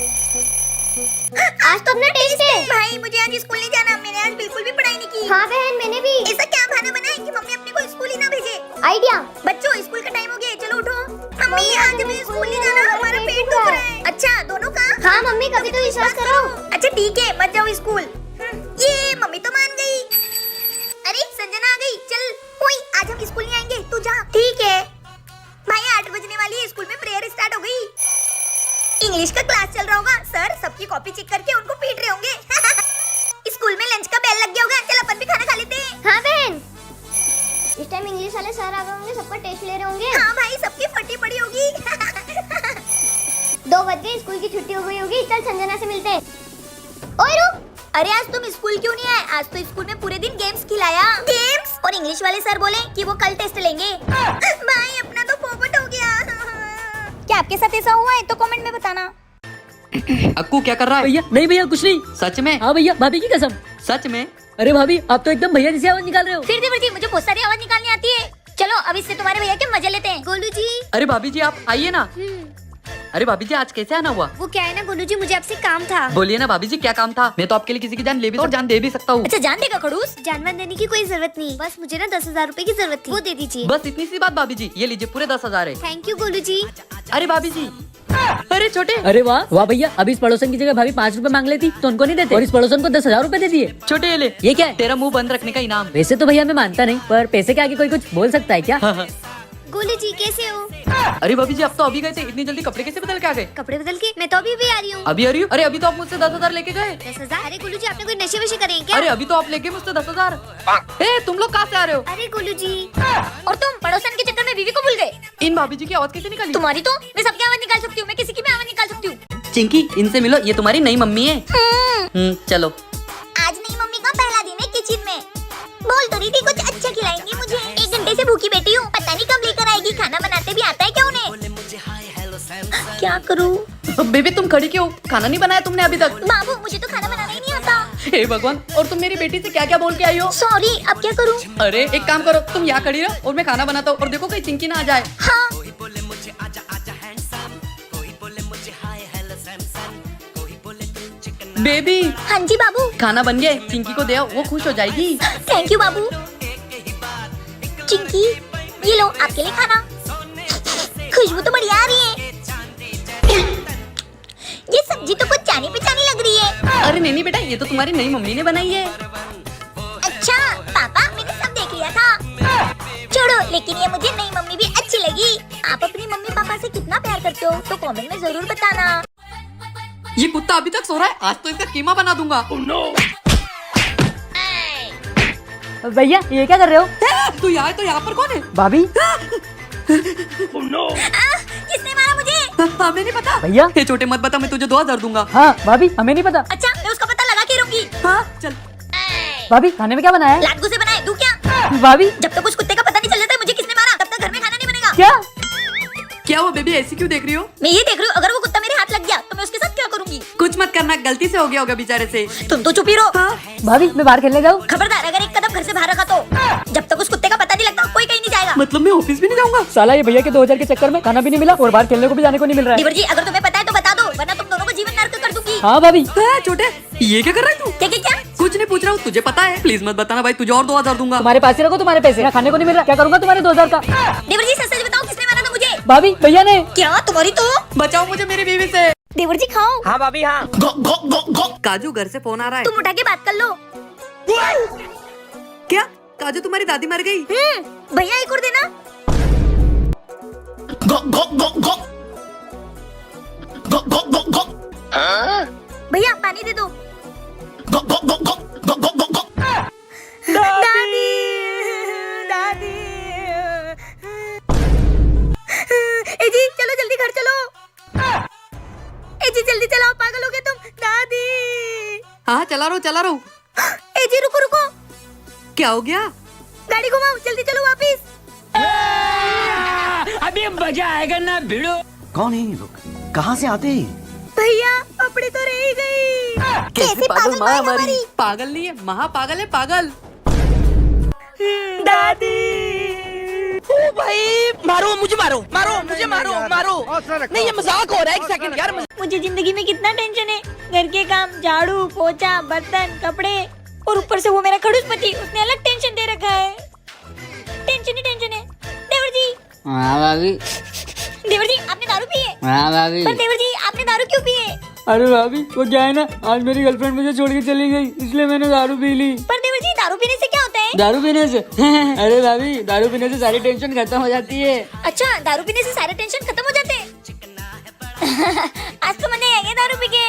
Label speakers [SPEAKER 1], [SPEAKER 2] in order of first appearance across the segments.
[SPEAKER 1] आज तो अपना टेस्ट है।
[SPEAKER 2] भाई मुझे आज स्कूल नहीं जाना, मैंने आज बिल्कुल भी पढ़ाई नहीं की।
[SPEAKER 1] हाँ बहन, मैंने भी।
[SPEAKER 2] ऐसा क्या बहाना बनाए कि मम्मी अपने को स्कूल ही ना भेजे।
[SPEAKER 1] आइडिया।
[SPEAKER 2] बच्चों स्कूल का टाइम हो गया, चलो उठो। मम्मी आज भी स्कूल नहीं जाना, हमारा पेट दुख रहा है। अच्छा दोनों का?
[SPEAKER 1] हाँ मम्मी, कभी तो विश्वास करो।
[SPEAKER 2] अच्छा ठीक है, मत जाओ स्कूल। ये मम्मी तो मान गई। अरे संजना आ गई, चल। ओए आज हम स्कूल नहीं आएंगे, तू जा। ठीक है भाई, 8 बजने वाली है, स्कूल में प्रेयर स्टार्ट हो गई। इंग्लिश का क्लास चल रहा होगा, सर सबकी कॉपी चेक करके उनको पीट रहे होंगे। स्कूल में लंच का बेल लग गया होगा, चल अपन भी खाना खा लेते हैं।
[SPEAKER 1] हाँ बहन, इस टाइम इंग्लिश वाले सर आ गए होंगे, सबका टेस्ट ले रहे होंगे।
[SPEAKER 2] हाँ भाई, सबकी फटी पड़ी होगी।
[SPEAKER 1] 2 बज गए, स्कूल की छुट्टी हो गई होगी। चल संजना से मिलते हैं। ओए रुक।
[SPEAKER 2] अरे आज तुम स्कूल क्यों नहीं आए? आज तो स्कूल में पूरे दिन गेम्स खिलाया। गेम्स? और इंग्लिश वाले सर बोले कि वो कल टेस्ट लेंगे। भाई अपना तो पोपट हो गया। क्या आपके साथ ऐसा हुआ है तो कमेंट में बताना।
[SPEAKER 3] अक्कू क्या कर रहा है?
[SPEAKER 4] भैया नहीं, भैया कुछ नहीं।
[SPEAKER 3] सच में?
[SPEAKER 4] हाँ भैया, भाभी की कसम।
[SPEAKER 3] सच में?
[SPEAKER 4] अरे भाभी, आप तो एकदम भैया जैसी आवाज निकाल रहे हो।
[SPEAKER 2] फिर देवर जी, मुझे बहुत सारी आवाज निकालनी आती है। चलो अब इससे तुम्हारे भैया के मजे लेते हैं। गोलू जी।
[SPEAKER 3] अरे भाभी जी आप आइए ना। अरे भाभी जी आज कैसे आना हुआ?
[SPEAKER 2] वो क्या है ना गोलू जी, मुझे आपसे काम था।
[SPEAKER 3] बोलिए ना भाभी जी, क्या काम था? मैं तो आपके लिए किसी की जान ले भी और जान दे भी सकता हूँ।
[SPEAKER 2] अच्छा जान देगा खड़ूस? जानवर देने की कोई जरूरत नहीं, बस मुझे ना 10,000 रूपए की जरूरत थी, वो दे दीजिए।
[SPEAKER 3] बस इतनी सी बात भाभी जी, ये लीजिए पूरे 10,000 है।
[SPEAKER 2] थैंक यू गोलू जी।
[SPEAKER 3] अरे भाभी जी, अरे छोटे।
[SPEAKER 4] अरे वाह वाह भैया, अभी इस पड़ोसन की जगह भाभी 5 रुपए मांग लेती तो उनको नहीं देते, और इस पड़ोसन को 10,000 रूपए दे दिए।
[SPEAKER 3] छोटे ये ले,
[SPEAKER 4] ये क्या है?
[SPEAKER 3] तेरा मुंह बंद रखने का इनाम।
[SPEAKER 4] वैसे तो भैया मैं मानता नहीं, पर पैसे के आगे कोई कुछ बोल सकता है क्या?
[SPEAKER 2] गोलू जी कैसे हो?
[SPEAKER 3] अरे भाभी जी आप तो अभी गए थे, इतनी जल्दी कपड़े कैसे बदल के आ गए?
[SPEAKER 2] कपड़े बदल के? मैं तो अभी भी आ रही हूँ।
[SPEAKER 3] अभी आ रही हूँ? अरे अभी तो आप मुझसे 10,000 लेके गए।
[SPEAKER 2] 10,000? अरे गोलू जी आपने कोई नशे वशे करे हैं क्या?
[SPEAKER 3] अरे अभी तो आप लेके मुझसे 10,000। ए तुम लोग कहाँ से आ रहे हो?
[SPEAKER 2] अरे गोलू जी, और तुम पड़ोसन के चक्कर में बीवी को भूल गए।
[SPEAKER 3] इन भाभी जी की आवाज कैसे निकाली?
[SPEAKER 2] तुम्हारी तो मैं सबकी आवाज निकाल सकती हूँ, मैं किसी की भी आवाज निकाल सकती हूँ।
[SPEAKER 3] चिंकी इनसे मिलो, ये तुम्हारी नई मम्मी है। चलो।
[SPEAKER 2] आज नई मम्मी का पहला दिन है किचन में। बोल तो रही थी कुछ अच्छा खिलाएंगी मुझे। 1 घंटे से भूखी बैठी हूँ, पता नहीं कब लेकर आएगी। खाना बनाते भी आता है क्या उन्हें? क्या करूँ?
[SPEAKER 3] बेबी तुम खड़ी क्यों? खाना नहीं बनाया तुमने अभी तक?
[SPEAKER 2] बाबू मुझे तो खाना बनाना ही नहीं आता।
[SPEAKER 3] हे भगवान, और तुम मेरी बेटी से क्या क्या बोल के आई हो?
[SPEAKER 2] सॉरी, अब क्या करूँ?
[SPEAKER 3] अरे एक काम करो, तुम यहाँ खड़ी रहो और मैं खाना बनाता हूँ, और देखो कहीं चिंकी ना आ जाए।
[SPEAKER 2] हाँ।
[SPEAKER 3] बेबी।
[SPEAKER 2] हाँ जी बाबू।
[SPEAKER 3] खाना बन गया, चिंकी को दे आओ, वो खुश हो जाएगी।
[SPEAKER 2] थैंक यू बाबू। चिंकी ये लो आपके लिए खाना। खुशबू तो बढ़िया आ रही है। ये सब्जी तो कुछ जानी पहचानी लग रही है।
[SPEAKER 3] अरे नहीं बेटा, ये तो तुम्हारी नई मम्मी ने बनाई है।
[SPEAKER 2] अच्छा पापा, मैंने सब देख लिया था। छोड़ो, लेकिन ये मुझे नई मम्मी भी अच्छी लगी। आप अपनी मम्मी पापा से कितना प्यार करते हो तो कमेंट में जरूर बताना।
[SPEAKER 3] ये कुत्ता अभी तक सो रहा है, आज तो इसका कीमा बना दूंगा।
[SPEAKER 4] भैया ये क्या कर रहे हो?
[SPEAKER 3] तू यहाँ तो यहाँ पर कौन है?
[SPEAKER 4] भाभी।
[SPEAKER 2] किसने मारा मुझे?
[SPEAKER 3] हमें नहीं पता।
[SPEAKER 4] भैया
[SPEAKER 3] ये छोटे मत बता, मैं तुझे 2,000 दूंगा।
[SPEAKER 4] हाँ भाभी, हमें नहीं पता।
[SPEAKER 2] अच्छा मैं उसका पता लगा के रहूंगी।
[SPEAKER 3] हाँ चल।
[SPEAKER 4] भाभी खाने में क्या बनाया है?
[SPEAKER 2] लाडू से बनाए दूं क्या?
[SPEAKER 4] भाभी
[SPEAKER 2] जब तक उस कुत्ते का पता नहीं चल जाता है मुझे किसने मारा, तब तक घर में खाना नहीं बनेगा।
[SPEAKER 4] क्या?
[SPEAKER 3] क्या हुआ बेबी, ऐसी क्यों देख रही हो?
[SPEAKER 2] मैं ये देख रही हूँ, अगर वो कुत्ता मेरे हाथ लग गया तो मैं उसके साथ क्या करूंगी?
[SPEAKER 3] कुछ मत करना, गलती से हो गया होगा बेचारे से।
[SPEAKER 2] तुम तो चुप ही रहो।
[SPEAKER 4] भाभी मैं बाहर खेलने जाऊँ?
[SPEAKER 2] खबरदार, अगर एक कदम घर से बाहर रखा तो जब तक उस कुत्ते का पता नहीं लगता कोई कहीं नहीं जाएगा।
[SPEAKER 3] मतलब मैं ऑफिस भी नहीं जाऊंगा?
[SPEAKER 4] साला ये भैया के 2,000 के चक्कर में खाना भी नहीं मिला और बाहर खेलने को भी जाने को नहीं मिल रहा है।
[SPEAKER 2] देवर जी अगर तुम्हें पता है तो बता दो, वरना तुम दोनों को जीवन नर्क कर दूंगी।
[SPEAKER 4] हाँ भाभी।
[SPEAKER 3] छोटे ये क्या कर रहा है तू?
[SPEAKER 2] क्या क्या क्या?
[SPEAKER 3] कुछ नहीं पूछ रहा हूँ, तुझे पता है। प्लीज मत बताना भाई, तुझे और 2,000 दूंगा।
[SPEAKER 4] तुम्हारे पास ही रखो, तुम्हारे पैसे यहाँ खाने को नहीं मिल रहा, क्या करूँगा तुम्हारे 2,000 का?
[SPEAKER 2] देवर जी सच सच बताओ, किसने मारा था मुझे?
[SPEAKER 4] भाभी भैया ने।
[SPEAKER 2] क्या तुम्हारी तो?
[SPEAKER 3] बचाओ मुझे मेरी बीवी से।
[SPEAKER 2] देवर जी खाओ।
[SPEAKER 4] हाँ भाभी हाँ।
[SPEAKER 3] काजू घर से फोन आ रहा है।
[SPEAKER 2] तुम उठा के बात कर लो।
[SPEAKER 3] क्या काजू तुम्हारी दादी मर गई?
[SPEAKER 2] भैया एक और देना। भैया पानी दे दो। दादी दादी। ए जी चलो जल्दी घर चलो। ए जी जल्दी चलाओ, पागल हो गए तुम। दादी।
[SPEAKER 3] हाँ चला रहा हूँ।
[SPEAKER 2] ए जी रुको रुको।
[SPEAKER 3] क्या हो गया?
[SPEAKER 2] गाड़ी घुमाओ, जल्दी चलो वापिस।
[SPEAKER 4] अभी मजा आएगा ना भिड़ो।
[SPEAKER 5] कौन है ये लोग? कहाँ से आते हैं?
[SPEAKER 2] भैया अपनी तो रह गई।
[SPEAKER 3] कैसे पागल माँ हमारी?
[SPEAKER 2] हमारी?
[SPEAKER 3] पागल नहीं है, महापागल है, पागल।
[SPEAKER 2] दादी।
[SPEAKER 6] ओ भाई मारो मुझे, मारो मारो मुझे, मारो मारो। नहीं ये मजाक हो रहा है, एक सेकंड यार।
[SPEAKER 2] मुझे जिंदगी में कितना टेंशन है, घर के काम, झाड़ू पोछा, बर्तन, कपड़े, और ऊपर से वो मेरा खड़ूस पति, उसने अलग टेंशन दे रखा है। टेंशन ही टेंशन है। देवर जी,
[SPEAKER 4] हाँ भाभी।
[SPEAKER 2] देवर जी आपने दारू पी है?
[SPEAKER 4] हाँ भाभी।
[SPEAKER 2] पर देवर जी आपने दारू क्यों पी है?
[SPEAKER 4] अरे भाभी वो क्या है ना, आज मेरी गर्लफ्रेंड मुझे छोड़ के चली गई, इसलिए मैंने दारू पी ली।
[SPEAKER 2] पर देवर जी दारू पीने से क्या होता है?
[SPEAKER 4] दारू पीने से अरे भाभी दारू पीने से सारी टेंशन खत्म हो जाती है।
[SPEAKER 2] अच्छा, दारू पीने से सारे टेंशन खत्म हो जाते हैं। आज तो मैंने आगे दारू पी के।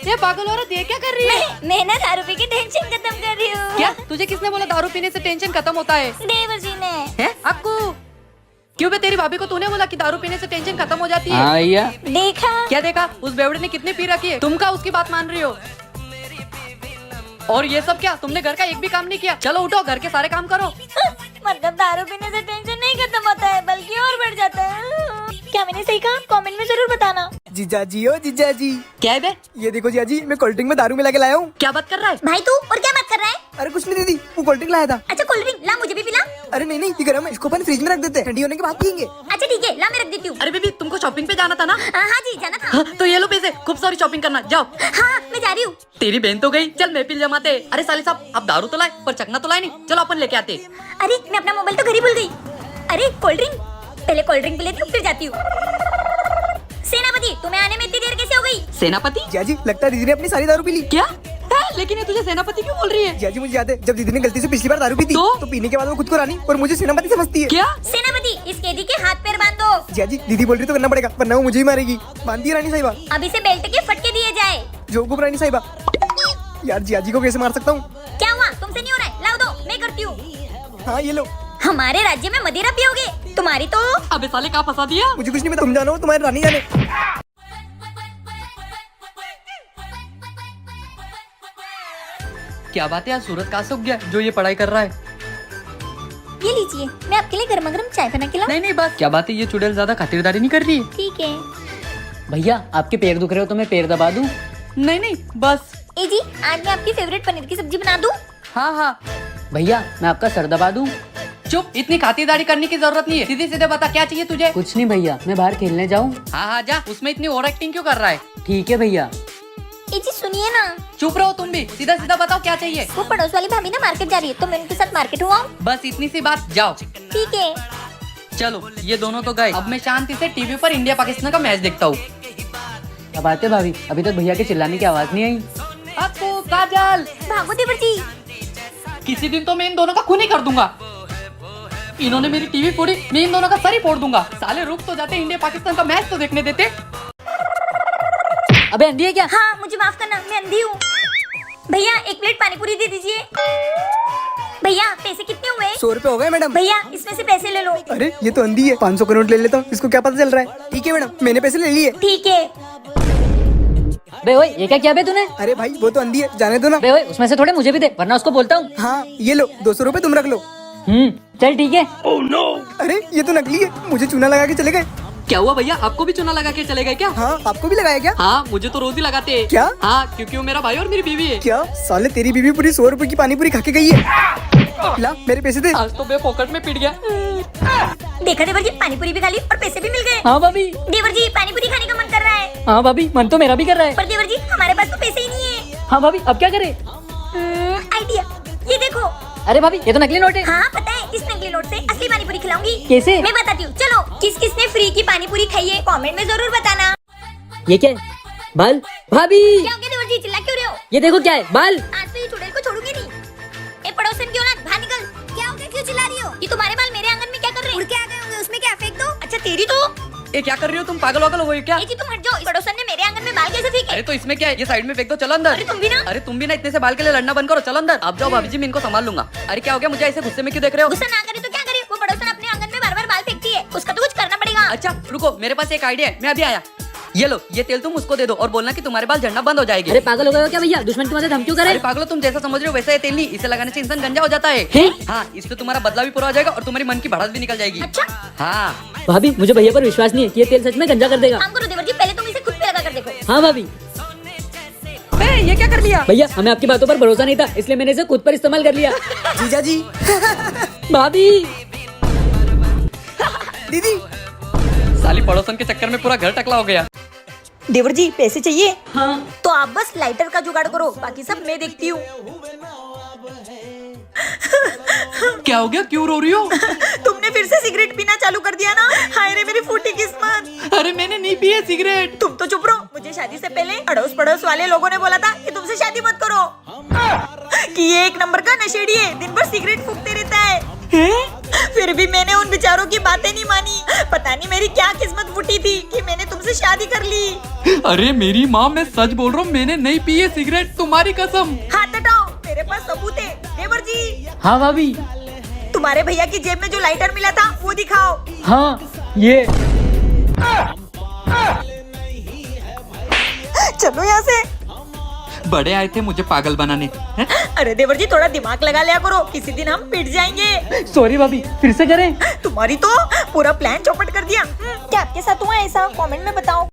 [SPEAKER 3] ये पागल औरत ये क्या कर रही है?
[SPEAKER 2] मैं ना दारू पी के टेंशन खत्म कर रही हूँ।
[SPEAKER 3] क्या तुझे किसने बोला दारू पीने से टेंशन खत्म होता है?
[SPEAKER 2] देवर जी ने।
[SPEAKER 3] हैं? आपको क्यों बे, तेरी भाभी को तूने बोला कि दारू पीने से टेंशन खत्म हो जाती है?
[SPEAKER 4] हाँ भैया।
[SPEAKER 2] देखा
[SPEAKER 3] क्या देखा? उस बेवड़े ने कितनी पी रखी है, तुम का उसकी बात मान रही हो? और ये सब क्या, तुमने घर का एक भी काम नहीं किया? चलो उठो, घर के सारे काम करो।
[SPEAKER 2] मतलब दारू पीने से टेंशन नहीं खत्म होता है, बल्कि और बढ़ जाता है। क्या मैंने सही कहा? कमेंट में जरूर बताना।
[SPEAKER 6] जीजा जी, ओ जीजा जी,
[SPEAKER 3] क्या है बे?
[SPEAKER 6] ये देखो जीजा जी, मैं कोल्ड ड्रिंक में दारू मिला के लाया हूँ।
[SPEAKER 3] क्या बात कर रहा है?
[SPEAKER 2] भाई तू और क्या बात कर रहा है?
[SPEAKER 6] अरे कुछ नहीं दीदी, वो कोल्ड ड्रिंक लाया था।
[SPEAKER 2] अच्छा कोल्ड ड्रिंक ला, मुझे भी पिला।
[SPEAKER 6] अरे नहीं नहीं, ये गरम है, इसको अपन फ्रिज में रख देते हैं, ठंडी होने के बाद पियेंगे।
[SPEAKER 2] अच्छा ठीक है, ला मैं रख देती हूँ।
[SPEAKER 3] अरे बेबी तुमको शॉपिंग पे जाना था ना?
[SPEAKER 2] हाँ जी जाना था।
[SPEAKER 3] हाँ, तो ये लो पैसे, खूब सारी शॉपिंग करना, जाओ।
[SPEAKER 2] हाँ मैं जा रही हूँ।
[SPEAKER 3] तेरी बहन तो गई, चल मैं पिल जमाते। अरे साली साहब, आप दारू तो लाए पर चकना तो लाए नहीं, चलो अपन लेके आते।
[SPEAKER 2] अरे मैं अपना मोबाइल तो घर ही भूल गई। अरे कोल्ड ड्रिंक, पहले कोल्ड ड्रिंक पी लेती हूँ फिर जाती हूँ। सेनापति तुम्हें आने में इतनी देर कैसे हो गई?
[SPEAKER 3] सेनापति?
[SPEAKER 6] जीजा जी लगता है दीदी ने अपनी सारी दारू पी ली।
[SPEAKER 3] क्या? लेकिन ये तुझे सेनापति क्यों बोल रही है?
[SPEAKER 6] जीजा जी मुझे याद है, जब दीदी ने गलती से पिछली बार दारू पी थी
[SPEAKER 3] तो
[SPEAKER 6] पीने के बाद वो खुद को रानी और मुझे सेनापति समझती है।
[SPEAKER 3] क्या?
[SPEAKER 2] सेनापति इस कैदी के हाथ पैर बांध दो।
[SPEAKER 6] जीजा जी दीदी बोल रही तो करना पड़ेगा, वरना वो मुझे ही मारेगी। बांधिए रानी साहिबा।
[SPEAKER 2] अब इसे बेल्ट के फटके दिए जाए।
[SPEAKER 6] जो हुकुम रानी साहिबा। यार जीजा जी को कैसे मार सकता हूँ?
[SPEAKER 2] क्या हुआ? तुमसे नहीं हो रहा है, लाओ दो, मैं करती हूँ।
[SPEAKER 6] हाँ ये लो।
[SPEAKER 2] हमारे राज्य में मदिरा पियोगे? तुम्हारी तो।
[SPEAKER 3] अबे साले कहाँ फंसा दिया?
[SPEAKER 6] मुझे कुछ नहीं पता, तुम जानो तुम्हारी रानी जाने।
[SPEAKER 3] क्या बात है, आज सूरज कहाँ से उग गया जो ये पढ़ाई कर रहा है?
[SPEAKER 2] ये लीजिए, मैं आपके लिए गर्मा गर्म चाय बना के लाऊं?
[SPEAKER 3] नहीं नहीं बस। क्या बात है, ये चुड़ैल ज्यादा खातिरदारी नहीं कर रही है?
[SPEAKER 2] ठीक है।
[SPEAKER 4] भैया आपके पैर दुख रहे हो तो मैं पैर दबा दूं?
[SPEAKER 3] नहीं नहीं बस।
[SPEAKER 2] ए जी आज मैं आपकी फेवरेट पनीर की सब्जी बना दूं?
[SPEAKER 3] हाँ हाँ।
[SPEAKER 4] भैया मैं आपका सर दबा दूं?
[SPEAKER 3] चुप, इतनी खातिरदारी करने की जरूरत नहीं है, सीधे सीधे बता क्या चाहिए तुझे?
[SPEAKER 4] कुछ नहीं भैया, मैं बाहर खेलने जाऊं?
[SPEAKER 3] हाँ हाँ जा, उसमें इतनी ओवर एक्टिंग क्यों कर रहा है?
[SPEAKER 4] ठीक है भैया।
[SPEAKER 2] ए जी सुनिए ना।
[SPEAKER 3] चुप रहो तुम भी, सीधा सीधा बताओ क्या चाहिए?
[SPEAKER 2] वो पड़ोस वाली भाभी ना मार्केट जा रही है, तो मैं उनके साथ मार्केट हुआ।
[SPEAKER 3] बस इतनी सी बात, जाओ।
[SPEAKER 2] ठीक है।
[SPEAKER 3] चलो ये दोनों तो गए, अब मैं शांति से टीवी पर इंडिया पाकिस्तान का मैच देखता हूँ।
[SPEAKER 4] क्या बात है भाभी, अभी तक भैया के चिल्लाने की आवाज नहीं आई।
[SPEAKER 3] आपको काजल,
[SPEAKER 2] भागो देवर जी।
[SPEAKER 3] किसी दिन तो मैं इन दोनों का खून ही कर दूंगा। इन्होंने मेरी टीवी फोड़ी, मैं इन दोनों का सर ही फोड़ दूंगा। साले रुक तो जाते, इंडिया पाकिस्तान का मैच तो देखने देते।
[SPEAKER 4] अबे अंधी है क्या?
[SPEAKER 2] हाँ मुझे माफ करना, मैं अंधी हूँ। भैया एक प्लेट पानी पूरी दे दीजिए। भैया पैसे कितने हुए?
[SPEAKER 6] 100 रुपए हो गए मैडम।
[SPEAKER 2] भैया इसमें से पैसे ले लो।
[SPEAKER 6] अरे ये तो अंधी है, 500 का नोट ले लेता हूँ, इसको क्या पता चल रहा है। ठीक है मैडम, मैंने पैसे ले लिए।
[SPEAKER 2] ठीक है।
[SPEAKER 4] बे ओए ये क्या किया बे तूने?
[SPEAKER 6] अरे भाई वो तो अंधी है, जाने दो ना।
[SPEAKER 4] बे ओए उसमें से थोड़े मुझे भी दे, वरना उसको बोलता हूँ।
[SPEAKER 6] हाँ ये लो, 200 रुपए तुम रख लो।
[SPEAKER 4] चल ठीक है।
[SPEAKER 6] अरे ये तो नकली है, मुझे चूना लगा के चले गए।
[SPEAKER 3] क्या हुआ भैया, आपको भी चूना लगा के चले गए क्या?
[SPEAKER 6] हाँ आपको भी लगाया क्या?
[SPEAKER 3] हाँ मुझे तो रोज ही लगाते हैं।
[SPEAKER 6] क्या?
[SPEAKER 3] हाँ क्योंकि वो मेरा भाई और मेरी बीवी है।
[SPEAKER 6] क्या साले तेरी बीवी पूरी 100 रुपए की पानी पूरी खा के गई है। ला मेरे पैसे दे।
[SPEAKER 3] आज तो मैं पॉकेट में पिट गया।
[SPEAKER 2] देखा देवर जी, पानी पूरी भी खा ली और पैसे भी मिल गए।
[SPEAKER 4] हाँ भाभी।
[SPEAKER 2] देवर जी पानी पूरी खाने का मन कर रहा है।
[SPEAKER 4] हाँ भाभी, मन तो मेरा भी कर रहा है।
[SPEAKER 2] पर देवर जी हमारे पास तो पैसे ही नहीं है।
[SPEAKER 4] हाँ भाभी अब क्या करे?
[SPEAKER 2] आइडिया, ये देखो।
[SPEAKER 4] अरे भाभी ये तो नकली नोट है।
[SPEAKER 2] हाँ पता है, इस नकली नोट से असली पानी पूरी खिलाऊंगी।
[SPEAKER 4] कैसे?
[SPEAKER 2] मैं बताती हूँ, चलो। किस किसने फ्री की पानी पूरी खाई है कमेंट में जरूर बताना।
[SPEAKER 4] ये क्या है? बाल। भाभी
[SPEAKER 2] क्या हो गया देवर जी, चिल्ला क्यों रहे हो?
[SPEAKER 4] ये देखो क्या है, बाल।
[SPEAKER 2] आज तो ये चुड़ैल को छोड़ूंगी नहीं। ए पड़ोसन क्यों ना, बाहर निकल। क्या हो गया, क्यों चिल्ला रही हो? ये तुम्हारे बाल मेरे आंगन में क्या कर रहे हैं? उड़ के आ गए होंगे, उसमें क्या फेंक दो। अच्छा तेरी तो।
[SPEAKER 3] ये क्या कर रही हो तुम, पागल वागल हो गई क्या?
[SPEAKER 2] ए जी तुम हट जाओ, इस पड़ोसन ने मेरे आंगन में बाल कैसे फेंके?
[SPEAKER 3] अरे तो इसमें क्या है, ये साइड में फेंक दो, चलो अंदर।
[SPEAKER 2] अरे तुम भी ना।
[SPEAKER 3] अरे तुम भी ना, इतने से बाल के लिए लड़ना बंद करो, चलो अंदर। आप जाओ भाभी जी, मैं इनको संभाल लूंगा। अरे क्या हो गया, मुझे ऐसे गुस्से में क्यों देख रहे हो?
[SPEAKER 2] गुस्सा ना करे तो क्या करे, वो पड़ोसन अपने आंगन में बार बार बाल फेंकती है, उसका तो कुछ करना पड़ेगा।
[SPEAKER 3] अच्छा रुको, मेरे पास एक आइडिया है, मैं अभी आया। ये लो, ये तेल तुम उसको दे दो और बोलना कि तुम्हारे बाल झड़ना बंद हो जाएगी।
[SPEAKER 4] अरे पागल हो गए हो क्या भैया, दुश्मन की मदद हम क्यों करें?
[SPEAKER 3] अरे पागलो, तुम जैसा समझ रहे हो वैसा ये तेल नहीं, इसे लगाने से इंसान गंजा हो जाता है।
[SPEAKER 4] हैं?
[SPEAKER 3] हाँ, इससे तुम्हारा बदला भी पूरा हो जाएगा और तुम्हारी मन की भड़ास भी निकल जाएगी।
[SPEAKER 2] अच्छा
[SPEAKER 3] हाँ
[SPEAKER 4] भाभी मुझे भैया पर विश्वास नहीं है कि ये तेल सच में गंजा कर देगा।
[SPEAKER 2] काम करो देवर जी, पहले तुम इसे खुद पे लगा कर देखो।
[SPEAKER 4] हाँ भाभी।
[SPEAKER 3] ये क्या कर लिया?
[SPEAKER 4] भैया हमें आपकी बातों पर भरोसा नहीं था, इसलिए मैंने इसे खुद पर इस्तेमाल कर लिया।
[SPEAKER 6] जीजा जी।
[SPEAKER 4] भाभी
[SPEAKER 6] दीदी
[SPEAKER 3] साली पड़ोसन के चक्कर में पूरा घर टकला हो गया।
[SPEAKER 2] देवर जी पैसे चाहिए?
[SPEAKER 4] हाँ।
[SPEAKER 2] तो आप बस लाइटर का जुगाड़ करो, बाकी सब मैं देखती हूँ।
[SPEAKER 3] क्या हो गया, क्यों रो रही हो?
[SPEAKER 2] तुमने फिर से सिगरेट पीना चालू कर दिया ना। हाय रे मेरी फूटी किस्मत।
[SPEAKER 3] अरे मैंने नहीं पी है सिगरेट।
[SPEAKER 2] तुम तो चुप रहो। मुझे शादी से पहले अड़ोस पड़ोस वाले लोगों ने बोला था कि तुमसे शादी मत करो, कि ये एक नंबर का नशेड़ी है, दिन भर सिगरेट फूकते रहता है। फिर भी मैंने उन बेचारों की बातें नहीं मानी। पता नहीं मेरी क्या किस्मत फूटी थी कि मैंने तुमसे शादी कर ली।
[SPEAKER 3] अरे मेरी माँ, मैं सच बोल रहा हूँ, मैंने नहीं पी है सिगरेट, तुम्हारी कसम।
[SPEAKER 2] हाथ हटाओ, मेरे पास सबूत है। देवर जी,
[SPEAKER 4] हाँ भाभी।
[SPEAKER 2] तुम्हारे भैया की जेब में जो लाइटर मिला था वो दिखाओ।
[SPEAKER 4] हाँ ये।
[SPEAKER 2] चलो यहाँ से।
[SPEAKER 3] बड़े आए थे मुझे पागल बनाने। हैं?
[SPEAKER 2] अरे देवर जी थोड़ा दिमाग लगा लिया करो, किसी दिन हम पिट जाएंगे।
[SPEAKER 4] सॉरी भाभी, फिर से करें?
[SPEAKER 2] तुम्हारी तो पूरा प्लान चौपट कर दिया। क्या आपके साथ हुआ ऐसा? कमेंट में बताओ।